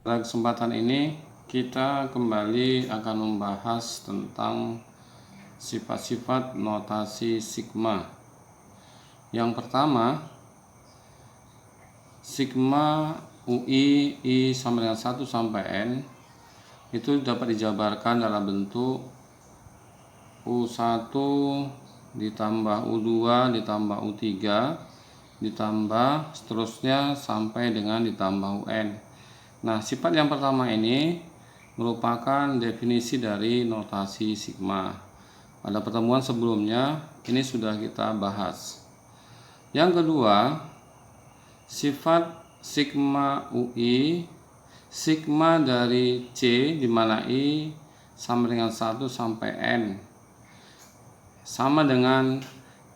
Pada kesempatan ini kita kembali akan membahas tentang sifat-sifat notasi sigma. Yang pertama, sigma UI I sama dengan 1 sampai N itu dapat dijabarkan dalam bentuk U1 ditambah U2 ditambah U3 ditambah seterusnya sampai dengan ditambah UN. Nah, sifat yang pertama ini merupakan definisi dari notasi sigma. Pada pertemuan sebelumnya ini sudah kita bahas. Yang kedua, sifat sigma UI, sigma dari C di mana I sama dengan 1 sampai N sama dengan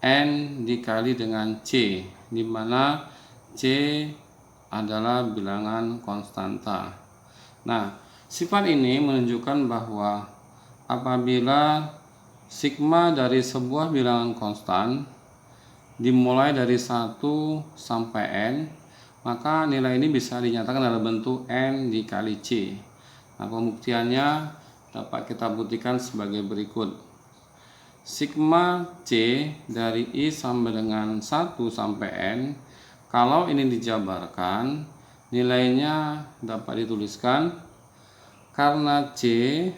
N dikali dengan C, di mana C adalah bilangan konstanta. Nah, sifat ini menunjukkan bahwa apabila sigma dari sebuah bilangan konstan dimulai dari 1 sampai N, maka nilai ini bisa dinyatakan dalam bentuk N dikali C. Nah, pembuktiannya dapat kita buktikan sebagai berikut. Sigma C dari I sama dengan 1 sampai N, kalau ini dijabarkan, nilainya dapat dituliskan karena C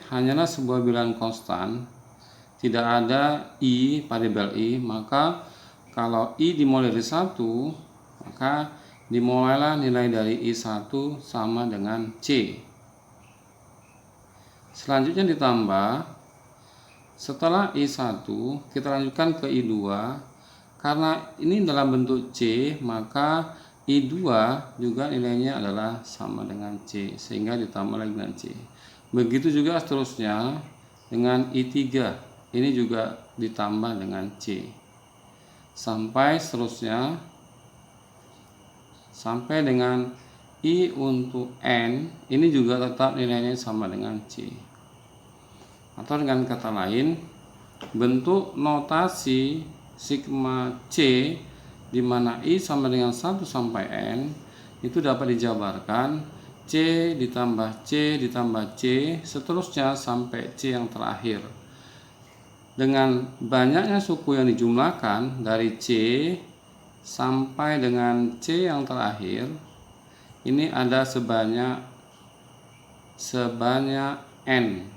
hanyalah sebuah bilangan konstan, tidak ada I, variabel I, maka kalau I dimulai dari 1, maka dimulailah nilai dari I1 sama dengan C. Selanjutnya ditambah, setelah I1 kita lanjutkan ke I2. Karena ini dalam bentuk C, maka I2 juga nilainya adalah sama dengan C, sehingga ditambah lagi dengan C. Begitu juga seterusnya dengan I3, ini juga ditambah dengan C. Sampai seterusnya, sampai dengan I untuk N, ini juga tetap nilainya sama dengan C. Atau dengan kata lain, bentuk notasi sigma C di mana I sama dengan 1 sampai N itu dapat dijabarkan C ditambah C ditambah C seterusnya sampai C yang terakhir. Dengan banyaknya suku yang dijumlahkan dari C sampai dengan C yang terakhir, ini ada sebanyak N.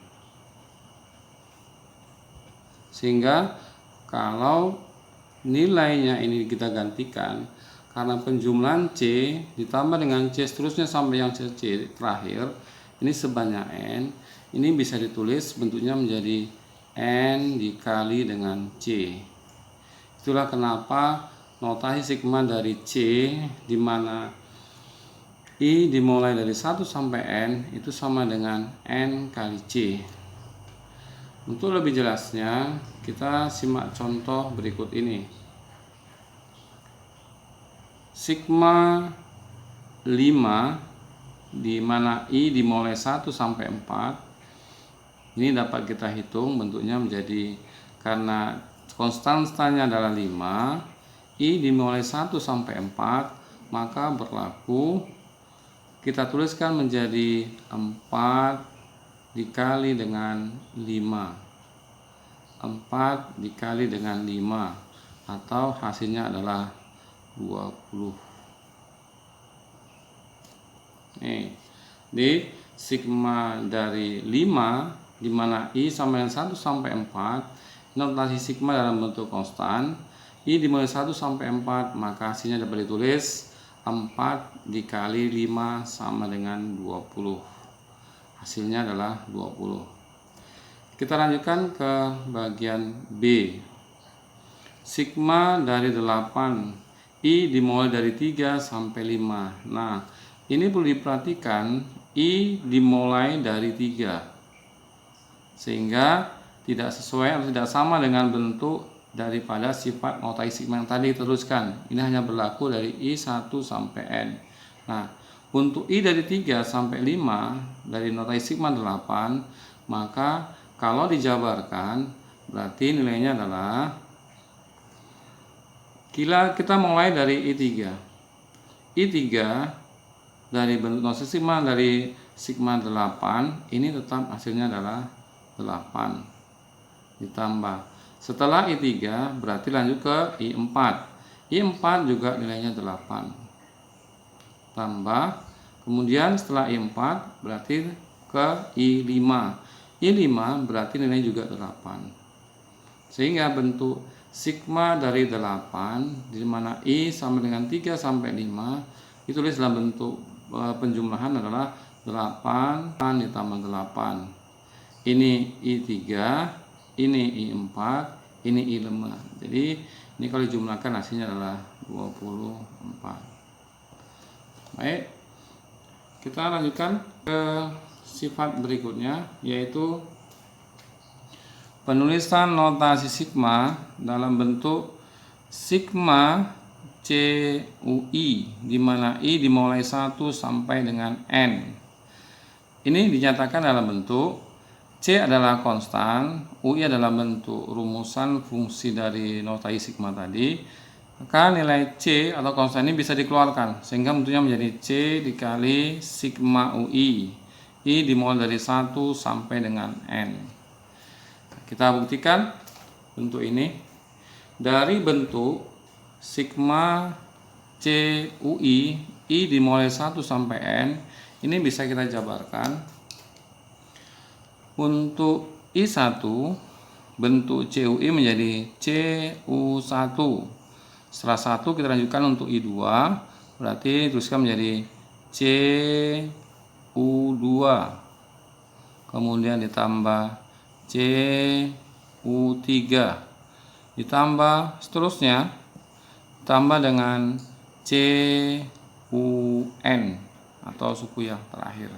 Sehingga kalau nilainya ini kita gantikan, karena penjumlahan C ditambah dengan C seterusnya sampai yang C terakhir, ini sebanyak N, ini bisa ditulis bentuknya menjadi N dikali dengan C. Itulah kenapa notasi sigma dari C di mana I dimulai dari 1 sampai N itu sama dengan N kali C. Untuk lebih jelasnya, kita simak contoh berikut ini. Sigma 5 di mana I dimulai 1 sampai 4. Ini dapat kita hitung bentuknya menjadi, karena konstantanya adalah 5, I dimulai 1 sampai 4, maka berlaku kita tuliskan menjadi 4 dikali dengan 5. 4 dikali dengan 5, atau hasilnya adalah 20. Nih, di sigma dari 5 di mana I sama dengan 1 sampai 4, notasi sigma dalam bentuk konstan, I dimulai 1 sampai 4, maka hasilnya dapat ditulis 4 dikali 5 sama dengan 20. Hasilnya adalah 20. Kita lanjutkan ke bagian B. Sigma dari 8, I dimulai dari 3 sampai 5. Nah, ini perlu diperhatikan, I dimulai dari 3. Sehingga tidak sesuai atau tidak sama dengan bentuk daripada sifat notasi sigma yang tadi diteruskan. Ini hanya berlaku dari I1 sampai N. Nah, untuk I dari 3 sampai 5 dari notasi sigma 8, maka kalau dijabarkan berarti nilainya adalah, kita mulai dari I3. I3 dari bentuk notasi sigma dari sigma 8 ini tetap hasilnya adalah 8 ditambah setelah I3 berarti lanjut ke I4. I4 juga nilainya 8 tambah kemudian setelah I4 berarti ke I5. I5 berarti nilainya juga 8 sehingga bentuk sigma dari 8 di mana I sama dengan 3 sampai 5 ditulis dalam bentuk penjumlahan adalah 8 ditambah 8. Ini I3, ini I4, ini I5. Jadi ini kalau dijumlahkan hasilnya adalah 24. Baik. Kita lanjutkan ke sifat berikutnya yaitu penulisan notasi sigma dalam bentuk sigma CUI di mana I dimulai 1 sampai dengan N. Ini dinyatakan dalam bentuk C adalah konstan, UI adalah bentuk rumusan fungsi dari notasi sigma tadi. Maka nilai C atau konstan ini bisa dikeluarkan sehingga bentuknya menjadi C dikali sigma UI. I dimulai dari 1 sampai dengan N. Kita buktikan bentuk ini dari bentuk sigma CUI I dimulai 1 sampai N ini bisa kita jabarkan. Untuk I1 bentuk CUI menjadi CU1. Setelah 1 kita lanjutkan untuk I2 berarti tuliskan menjadi CU2 kemudian ditambah CU3 ditambah seterusnya ditambah dengan CUN atau suku yang terakhir.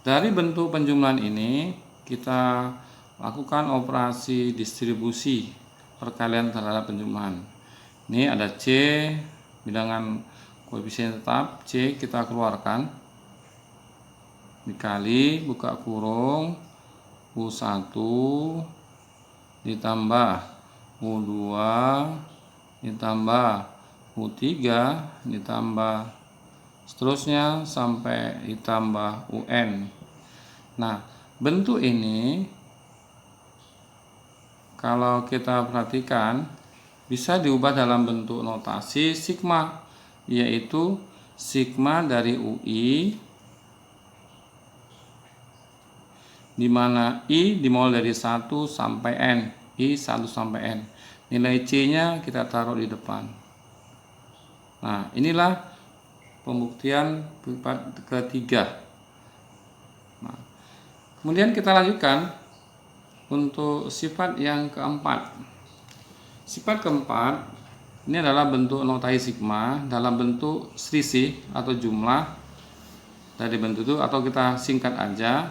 Dari bentuk penjumlahan ini kita lakukan operasi distribusi perkalian terhadap penjumlahan. Ini ada C bilangan koefisien tetap C kita keluarkan dikali buka kurung U1 ditambah U2 ditambah U3 ditambah seterusnya sampai ditambah UN. Nah, bentuk ini kalau kita perhatikan bisa diubah dalam bentuk notasi sigma, yaitu sigma dari UI di mana I dimulai dari 1 sampai N, I 1 sampai N. Nilai C-nya kita taruh di depan. Nah, inilah pembuktian sifat ketiga. Nah, kemudian kita lanjutkan untuk sifat yang keempat. Sifat keempat ini adalah bentuk notasi sigma dalam bentuk selisih atau jumlah dari bentuk itu, atau kita singkat aja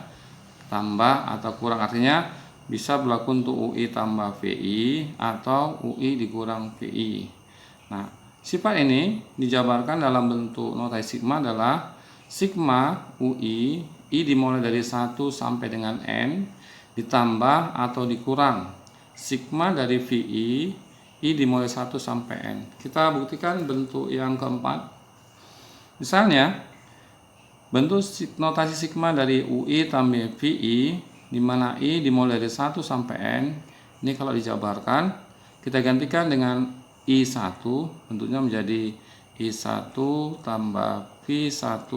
tambah atau kurang, artinya bisa berlaku untuk UI tambah VI atau UI dikurang VI. Nah, sifat ini dijabarkan dalam bentuk notasi sigma adalah sigma UI I dimulai dari 1 sampai dengan N ditambah atau dikurang sigma dari VI I dimulai 1 sampai N. Kita buktikan bentuk yang keempat. Misalnya bentuk notasi sigma dari UI tambah VI di mana I dimulai dari 1 sampai N. Ini kalau dijabarkan kita gantikan dengan I1, bentuknya menjadi I1 tambah V1.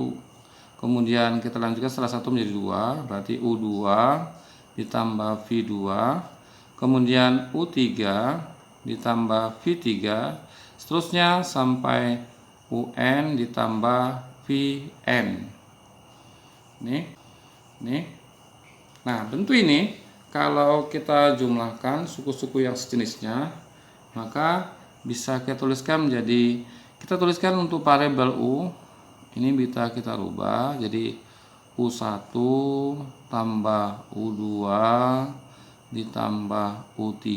Kemudian kita lanjutkan setelah 1 menjadi 2, berarti U2 ditambah V2. Kemudian U3 ditambah V3, seterusnya sampai UN ditambah VN. Nih. Nah, bentuk ini kalau kita jumlahkan suku-suku yang sejenisnya, maka bisa kita tuliskan menjadi, kita tuliskan untuk variabel U ini bisa kita rubah jadi U1 tambah U2 ditambah U3,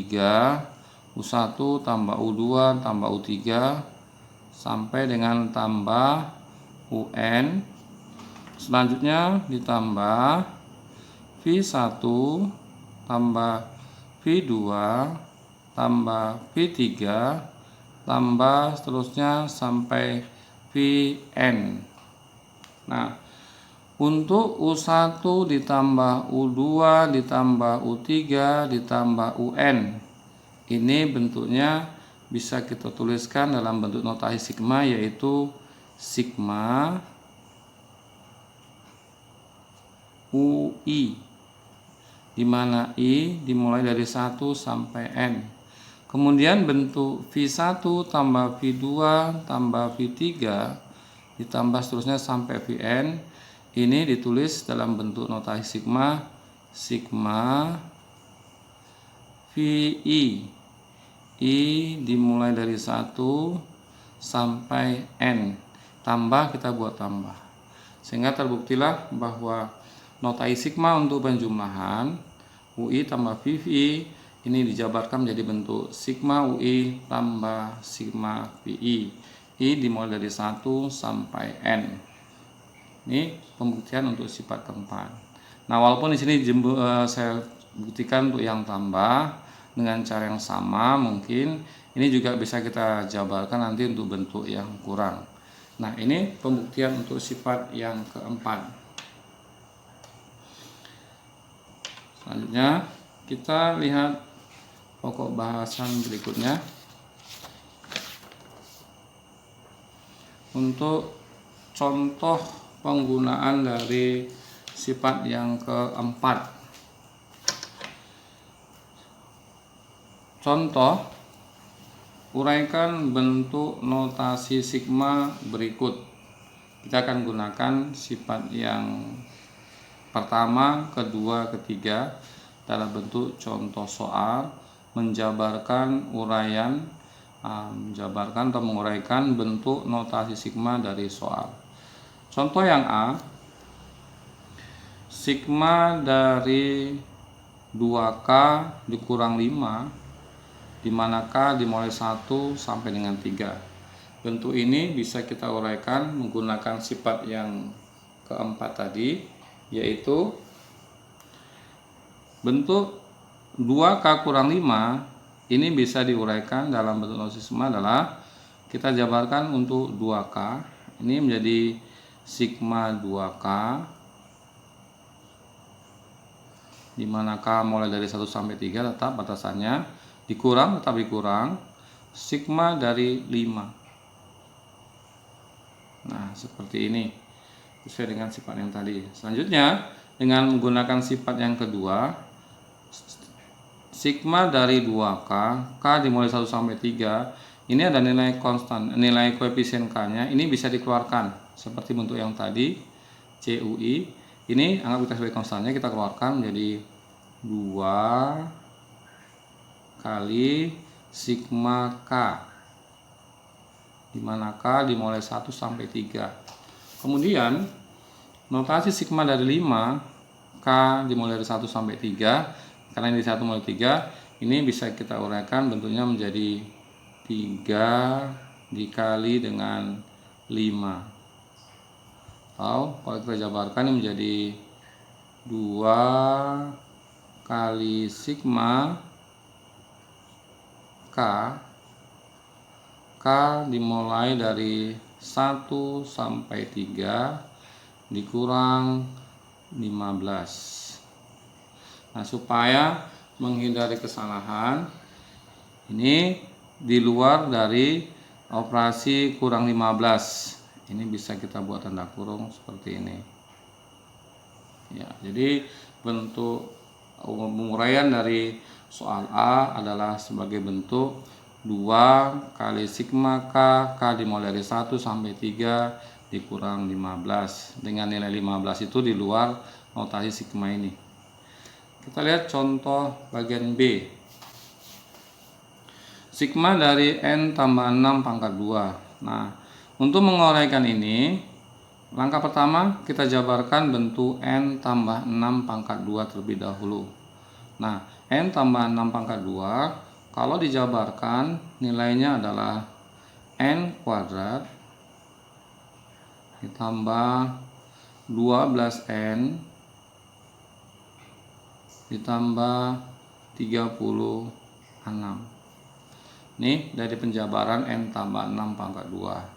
U1 tambah U2 tambah U3 sampai dengan tambah UN, selanjutnya ditambah V1 tambah V2 tambah V3 tambah seterusnya sampai VN. Nah, untuk U1 ditambah U2 ditambah U3 ditambah UN, ini bentuknya bisa kita tuliskan dalam bentuk notasi sigma, yaitu sigma UI, di mana I dimulai dari 1 sampai N. Kemudian bentuk V1 tambah V2 tambah V3 ditambah seterusnya sampai Vn, ini ditulis dalam bentuk notasi sigma, sigma VI. I dimulai dari 1 sampai N. Tambah, kita buat tambah. Sehingga terbuktilah bahwa notasi sigma untuk penjumlahan UI tambah VI ini dijabarkan menjadi bentuk sigma UI tambah sigma VI. I dimulai dari 1 sampai N. Ini pembuktian untuk sifat keempat. Nah, walaupun di sini saya buktikan untuk yang tambah dengan cara yang sama, mungkin ini juga bisa kita jabarkan nanti untuk bentuk yang kurang. Nah, ini pembuktian untuk sifat yang keempat. Selanjutnya kita lihat pokok bahasan berikutnya. Untuk contoh penggunaan dari sifat yang keempat. Contoh, uraikan bentuk notasi sigma berikut. Kita akan gunakan sifat yang pertama, kedua, ketiga dalam bentuk contoh soal, menjabarkan atau menguraikan bentuk notasi sigma dari soal. Contoh yang A, sigma dari 2K dikurang 5, di mana K dimulai 1 sampai dengan 3. Bentuk ini bisa kita uraikan menggunakan sifat yang keempat tadi, yaitu bentuk 2K kurang 5 ini bisa diuraikan dalam bentuk notasi sigma adalah kita jabarkan untuk 2K ini menjadi sigma 2K, di mana K mulai dari 1 sampai 3 tetap batasannya, dikurang tetap dikurang sigma dari 5. Nah, seperti ini sesuai dengan sifat yang tadi. Selanjutnya, dengan menggunakan sifat yang kedua, sigma dari 2K, K dimulai 1 sampai 3, ini ada nilai konstan, nilai koefisien K-nya, ini bisa dikeluarkan seperti bentuk yang tadi, CUI. Ini anggap kita sebagai konstannya, kita keluarkan menjadi 2 kali sigma K, di mana K dimulai 1 sampai 3. Kemudian notasi sigma dari 5, K dimulai dari 1 sampai 3, karena ini 1 mulai 3, ini bisa kita uraikan bentuknya menjadi 3 dikali dengan 5. Atau kalau kita jabarkan ini menjadi 2 kali sigma K dimulai dari 1 sampai 3 dikurang 15. Nah, supaya menghindari kesalahan, ini di luar dari operasi kurang 15. Ini bisa kita buat tanda kurung seperti ini. Ya, jadi bentuk penguraian dari soal A adalah sebagai bentuk 2 kali sigma K dimulai dari 1 sampai 3 dikurang 15, dengan nilai 15 itu di luar notasi sigma ini. Kita lihat contoh bagian B. Sigma dari N tambah 6 pangkat 2. Nah, untuk menguraikan ini, langkah pertama kita jabarkan bentuk N tambah 6 pangkat 2 terlebih dahulu. Nah, N tambah 6 pangkat 2, kalau dijabarkan nilainya adalah N kuadrat ditambah 12N ditambah 36. Ini dari penjabaran N tambah 6 pangkat 2.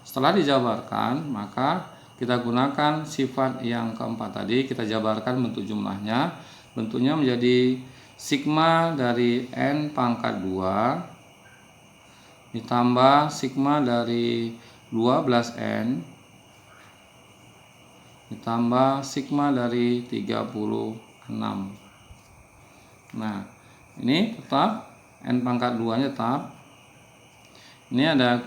Setelah dijabarkan, maka kita gunakan sifat yang keempat tadi, kita jabarkan bentuk jumlahnya. Bentuknya menjadi sigma dari N pangkat 2 ditambah sigma dari 12N ditambah sigma dari 36. Nah, ini tetap N pangkat 2 nya tetap. Ini ada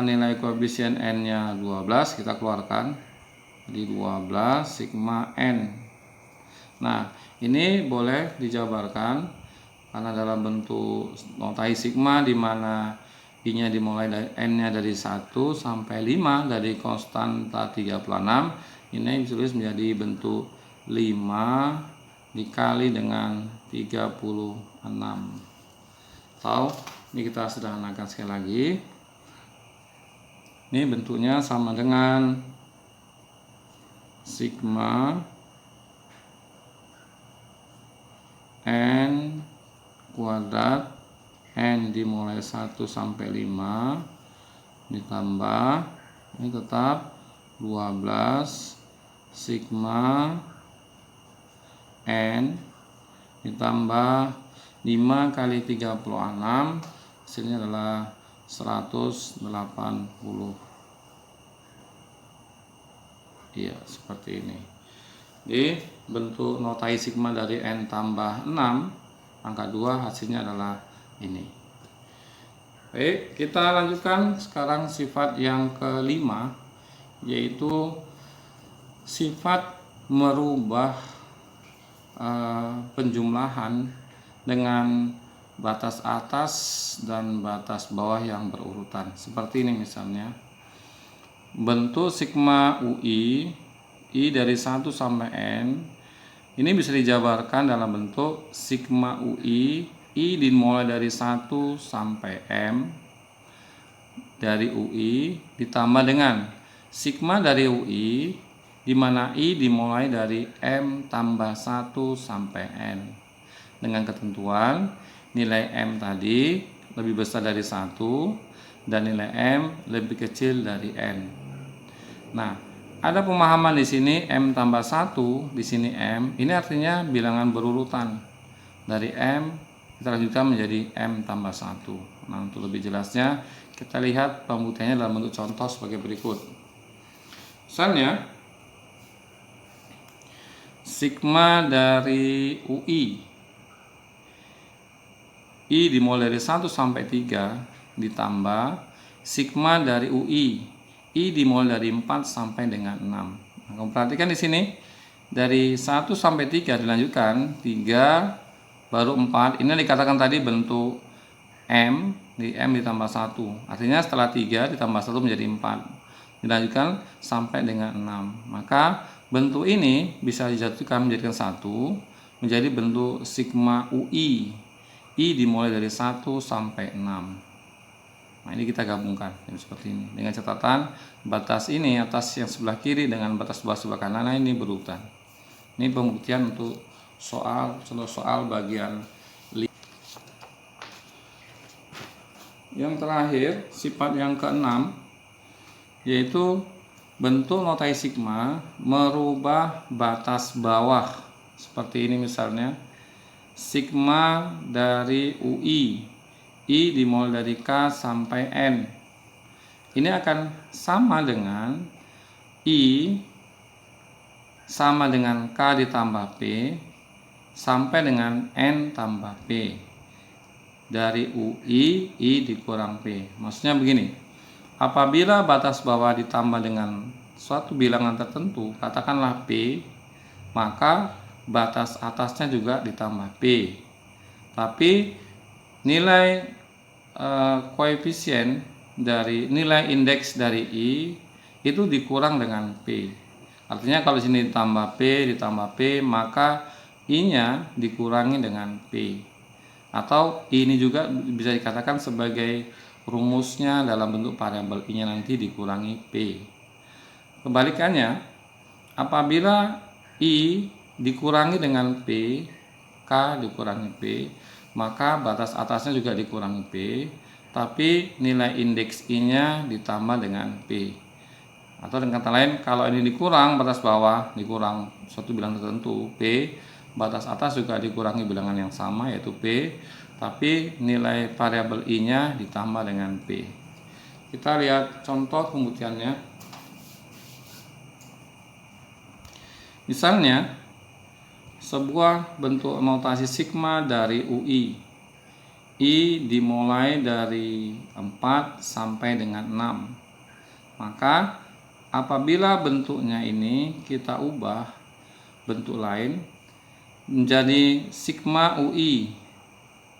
nilai koefisien N nya 12, kita keluarkan di 12 sigma N. Nah, ini boleh dijabarkan karena dalam bentuk notai sigma, di mana I-nya dimulai dari N-nya dari 1 sampai 5 dari konstanta 36. Ini ditulis menjadi bentuk 5 dikali dengan 36. Atau ini kita sederhanakan sekali lagi. Ini bentuknya sama dengan sigma N kuadrat N dimulai 1 sampai 5 ditambah ini tetap 12 sigma N ditambah 5 kali 36, hasilnya adalah 180. Iya, seperti ini. Jadi bentuk notai sigma dari N tambah 6 pangkat 2 hasilnya adalah ini. Baik, kita lanjutkan sekarang sifat yang kelima, yaitu sifat merubah penjumlahan dengan batas atas dan batas bawah yang berurutan. Seperti ini misalnya. Bentuk sigma UI I dari 1 sampai N ini bisa dijabarkan dalam bentuk sigma UI I dimulai dari 1 sampai M dari UI ditambah dengan sigma dari UI di mana I dimulai dari M tambah 1 sampai N dengan ketentuan nilai M tadi lebih besar dari 1 dan nilai M lebih kecil dari N. Nah, ada pemahaman di sini M tambah 1, di sini M. Ini artinya bilangan berurutan. Dari M kita lanjutkan menjadi M tambah 1. Nah, untuk lebih jelasnya kita lihat pembuktiannya dalam bentuk contoh sebagai berikut. Misalnya sigma dari UI I dimulai dari 1 sampai 3 ditambah sigma dari UI I dimulai dari 4 sampai dengan 6. Nah, kamu perhatikan di sini dari 1 sampai 3 dilanjutkan 3 baru 4. Ini dikatakan tadi bentuk M di M ditambah 1. Artinya setelah 3 ditambah 1 menjadi 4. Dilanjutkan sampai dengan 6. Maka bentuk ini bisa dijatuhkan menjadikan 1 menjadi bentuk sigma UI I dimulai dari 1 sampai 6. Nah, ini kita gabungkan seperti ini dengan catatan batas ini atas yang sebelah kiri dengan batas bawah sebelah kanan ini berurutan. Ini pembuktian untuk contoh soal bagian 5. Yang terakhir, sifat yang keenam, yaitu bentuk notai sigma merubah batas bawah. Seperti ini misalnya, sigma dari UI I dimulai dari K sampai N. Ini akan sama dengan I sama dengan K ditambah P sampai dengan N tambah P. Dari UI I dikurang P. Maksudnya begini. Apabila batas bawah ditambah dengan suatu bilangan tertentu, katakanlah P, maka batas atasnya juga ditambah P. Tapi nilai koefisien dari nilai indeks dari I itu dikurang dengan P. Artinya kalau sini ditambah P, maka I-nya dikurangi dengan P. Atau ini juga bisa dikatakan sebagai rumusnya dalam bentuk variabel I-nya nanti dikurangi P. Kebalikannya, apabila I dikurangi dengan P, K dikurangi P, maka batas atasnya juga dikurangi P, tapi nilai indeks I-nya ditambah dengan P. Atau dengan kata lain, kalau ini dikurang batas bawah, dikurang suatu bilangan tertentu P, batas atas juga dikurangi bilangan yang sama yaitu P, tapi nilai variabel I-nya ditambah dengan P. Kita lihat contoh pembuktiannya. Misalnya, sebuah bentuk notasi sigma dari UI. I dimulai dari 4 sampai dengan 6. Maka apabila bentuknya ini kita ubah bentuk lain menjadi sigma UI,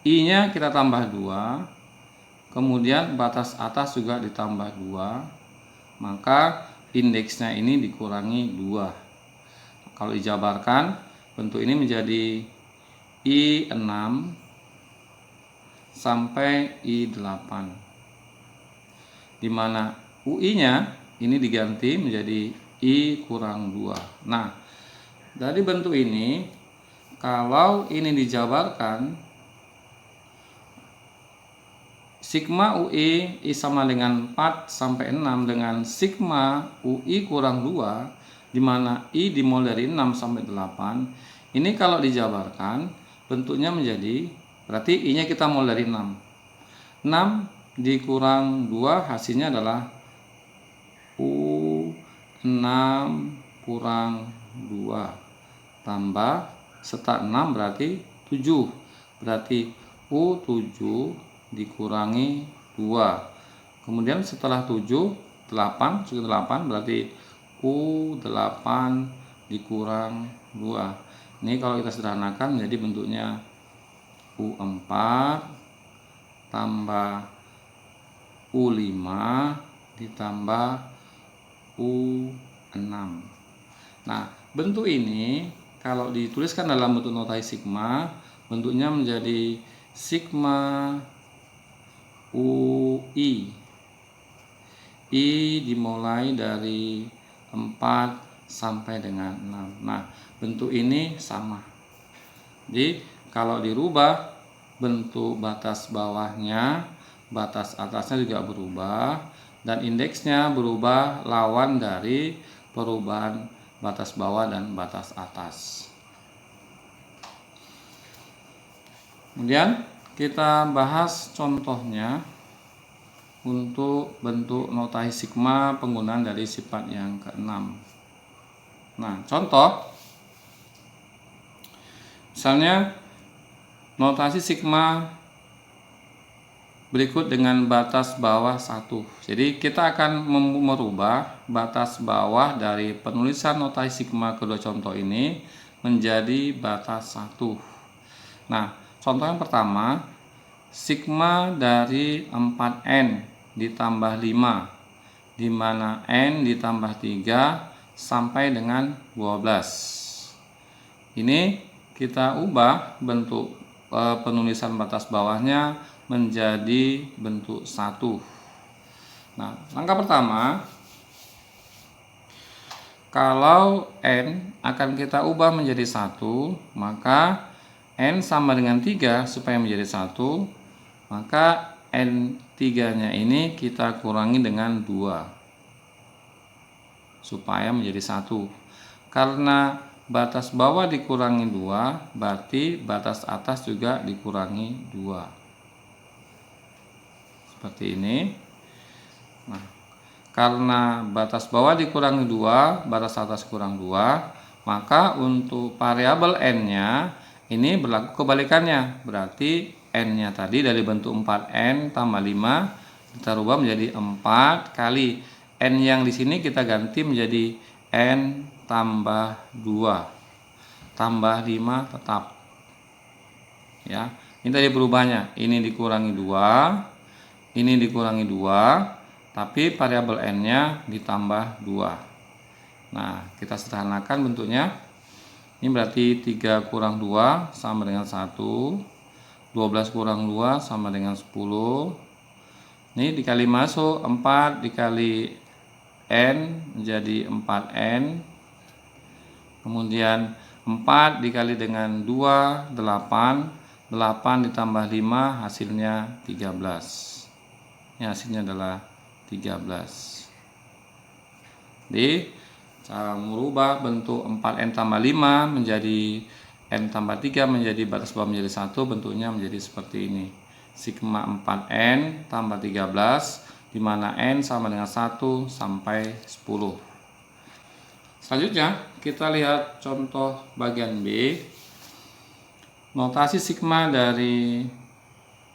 I-nya kita tambah 2, kemudian batas atas juga ditambah 2, maka indeksnya ini dikurangi 2. Kalau dijabarkan, bentuk ini menjadi I6 sampai I8, di mana UI-nya ini diganti menjadi I kurang 2. Nah, dari bentuk ini, kalau ini dijabarkan, sigma UI I sama dengan 4 sampai 6 dengan sigma UI kurang 2, di mana I dimulai dari 6 sampai 8. Ini kalau dijabarkan, bentuknya menjadi, berarti I-nya kita mulai dari 6. 6 dikurang 2 hasilnya adalah U6 kurang 2 tambah serta 6 berarti 7. Berarti U7 dikurangi 2. Kemudian setelah 7, 8, sudah 8 berarti U8 dikurang 2. Ini kalau kita sederhanakan menjadi bentuknya U4 tambah U5 ditambah U6. Nah, bentuk ini kalau dituliskan dalam bentuk notasi sigma, bentuknya menjadi sigma UI. I dimulai dari 4 sampai dengan 6. Nah, bentuk ini sama. Jadi, kalau dirubah bentuk batas bawahnya, batas atasnya juga berubah, dan indeksnya berubah lawan dari perubahan batas bawah dan batas atas. Kemudian kita bahas contohnya untuk bentuk notasi sigma penggunaan dari sifat yang ke-6. Nah, contoh misalnya notasi sigma berikut dengan batas bawah 1. Jadi kita akan merubah batas bawah dari penulisan notasi sigma kedua contoh ini menjadi batas 1. Nah, contoh yang pertama, sigma dari 4N ditambah 5, di mana N ditambah 3 sampai dengan 12. Ini kita ubah bentuk penulisan batas bawahnya menjadi bentuk 1. Nah, langkah pertama, kalau N akan kita ubah menjadi 1, maka N sama dengan 3 supaya menjadi 1, maka N3-nya ini kita kurangi dengan 2 supaya menjadi 1. Karena batas bawah dikurangi 2, berarti batas atas juga dikurangi 2. Seperti ini. Nah, karena batas bawah dikurangi 2, batas atas kurang 2, maka untuk variabel N-nya ini berlaku kebalikannya. Berarti N-nya tadi dari bentuk 4N tambah 5 kita rubah menjadi 4 kali N yang di sini kita ganti menjadi N tambah 2 tambah 5 tetap. Ya, ini tadi berubahnya. Ini dikurangi 2, ini dikurangi 2, tapi variabel N-nya ditambah 2. Nah, kita sederhanakan bentuknya. Ini berarti 3 kurang 2 sama dengan 1. 12 kurang 2 sama dengan 10. Ini dikali masuk, 4 dikali N menjadi 4N. Kemudian 4 dikali dengan 2, 8. 8 ditambah 5 hasilnya 13. Ini hasilnya adalah 13. Jadi cara merubah bentuk 4N tambah 5 menjadi N tambah 3 menjadi batas bawah menjadi 1, bentuknya menjadi seperti ini. Sigma 4N tambah 13, di mana N sama dengan 1 sampai 10. Selanjutnya kita lihat contoh bagian B. Notasi sigma dari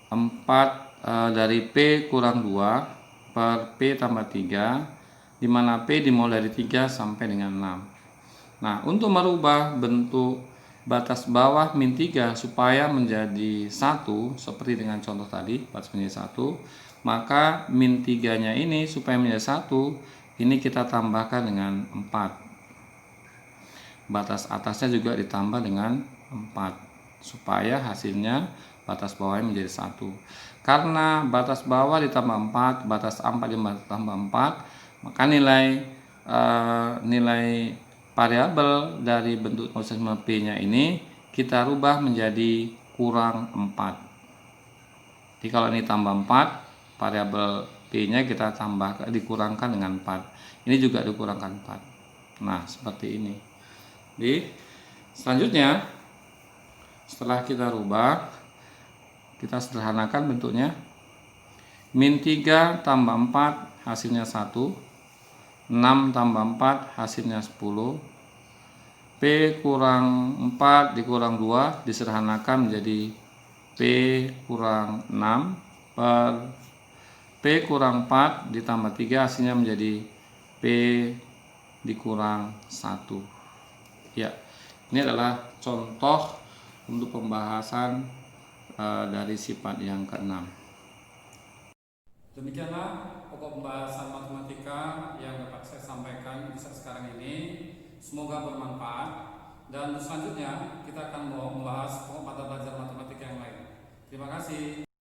4 dari P kurang 2 per P tambah 3, di mana P dimulai dari 3 sampai dengan 6. Nah, untuk merubah bentuk batas bawah min 3 supaya menjadi 1, seperti dengan contoh tadi, batas menjadi 1, maka min 3-nya ini supaya menjadi 1, ini kita tambahkan dengan 4. Batas atasnya juga ditambah dengan 4, supaya hasilnya batas bawahnya menjadi 1. Karena batas bawah ditambah 4, batas 4 ditambah 4, maka nilai variabel dari bentuk notasi P-nya ini kita rubah menjadi kurang 4. Jadi kalau ini tambah 4, variabel P-nya kita dikurangkan dengan 4. Ini juga dikurangkan 4. Nah, seperti ini. Jadi selanjutnya setelah kita rubah, kita sederhanakan bentuknya. Min 3 tambah 4 hasilnya 1. 6 tambah 4 hasilnya 10. P kurang 4 dikurang 2 disederhanakan menjadi P kurang 6 per P kurang 4 ditambah 3 hasilnya menjadi P dikurang 1. Ya, ini adalah contoh untuk pembahasan dari sifat yang keenam. Demikianlah pokok pembahasan matematika yang dapat saya sampaikan di saat sekarang ini. Semoga bermanfaat, dan selanjutnya kita akan membahas pokok mata pelajaran matematika yang lain. Terima kasih.